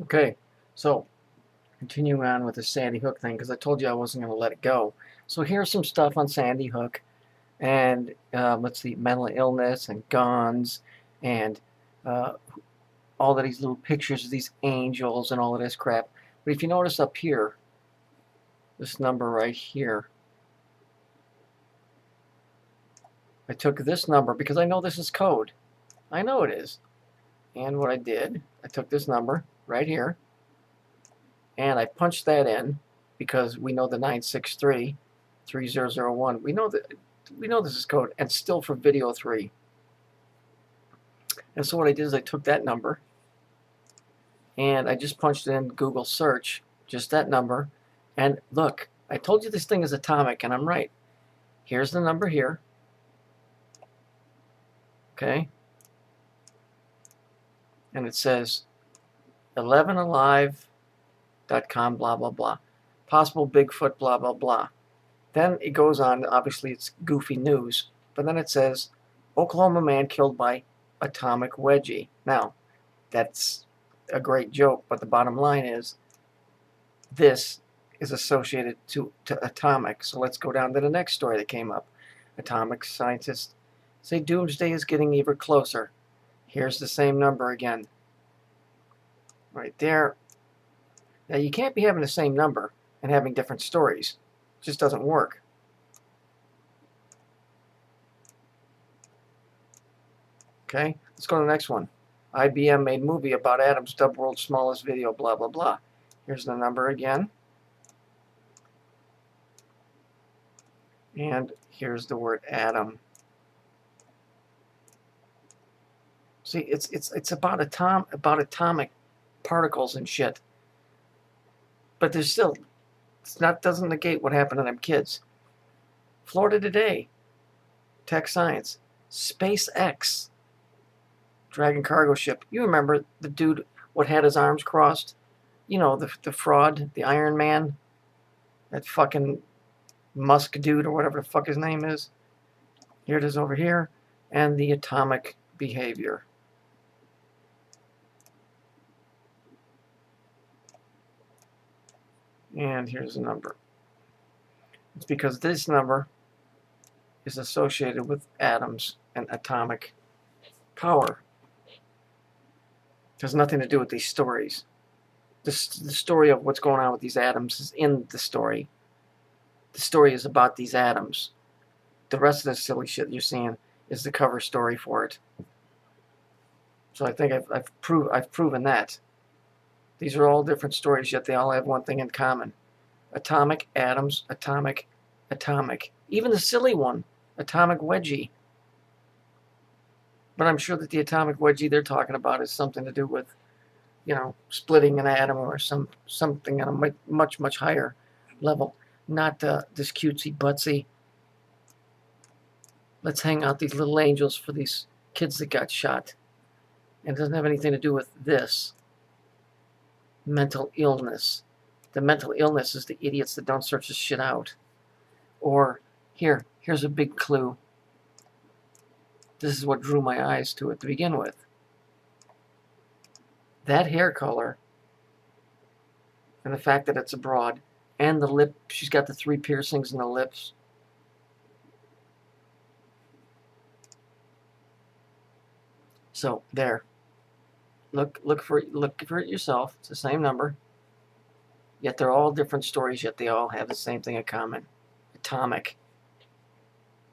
Okay, so continuing on with the Sandy Hook thing, because I told you I wasn't going to let it go. So here's some stuff on Sandy Hook, and let's see, mental illness and guns, and uh, all of these little pictures of these angels and all of this crap. But if you notice up here, this number right here, I took this number because I know this is code. I know it is. And what I did, I took this number right here, and I punched that in because we know the 963-3001. We know this is code, and still for video 3. And so what I did is I took that number and I just punched in Google search, just that number, and look, I told you this thing is atomic, and I'm right. Here's the number here. Okay? And it says 11alive.com, blah, blah, blah. Possible Bigfoot, blah, blah, blah. Then it goes on, obviously it's goofy news, but then it says, Oklahoma man killed by atomic wedgie. Now, that's a great joke, but the bottom line is, this is associated to atomic. So let's go down to the next story that came up. Atomic scientists say doomsday is getting even closer. Here's the same number again. Right there. Now, you can't be having the same number and having different stories. It just doesn't work. Okay, let's go to the next one. IBM made movie about atoms, dubbed world's smallest video, blah, blah, blah. Here's the number again. And here's the word atom. See, it's about atomic particles and shit. But there's still, doesn't negate what happened to them kids. Florida Today, Tech Science, SpaceX, Dragon cargo ship. You remember the dude what had his arms crossed? You know, the fraud, the Iron Man, that fucking Musk dude or whatever the fuck his name is. Here it is over here, and the atomic behavior. And here's the number. It's because this number is associated with atoms and atomic power. It has nothing to do with these stories. The story of what's going on with these atoms is in the story. The story is about these atoms. The rest of the silly shit you're seeing is the cover story for it. So I think I've proven that. These are all different stories, yet they all have one thing in common. Atomic, atoms, atomic, atomic. Even the silly one, atomic wedgie. But I'm sure that the atomic wedgie they're talking about is something to do with, you know, splitting an atom or something on a much, much higher level. Not this cutesy butsy. Let's hang out these little angels for these kids that got shot. And it doesn't have anything to do with this. Mental illness. The mental illness is the idiots that don't search this shit out. Or, here's a big clue. This is what drew my eyes to it to begin with. That hair color, and the fact that it's a broad, and the lip, she's got the 3 piercings in the lips. So, there. Look for it yourself. It's the same number. Yet they're all different stories, yet they all have the same thing in common. Atomic.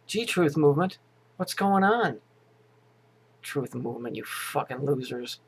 Gee, Truth Movement. What's going on? Truth Movement, you fucking losers.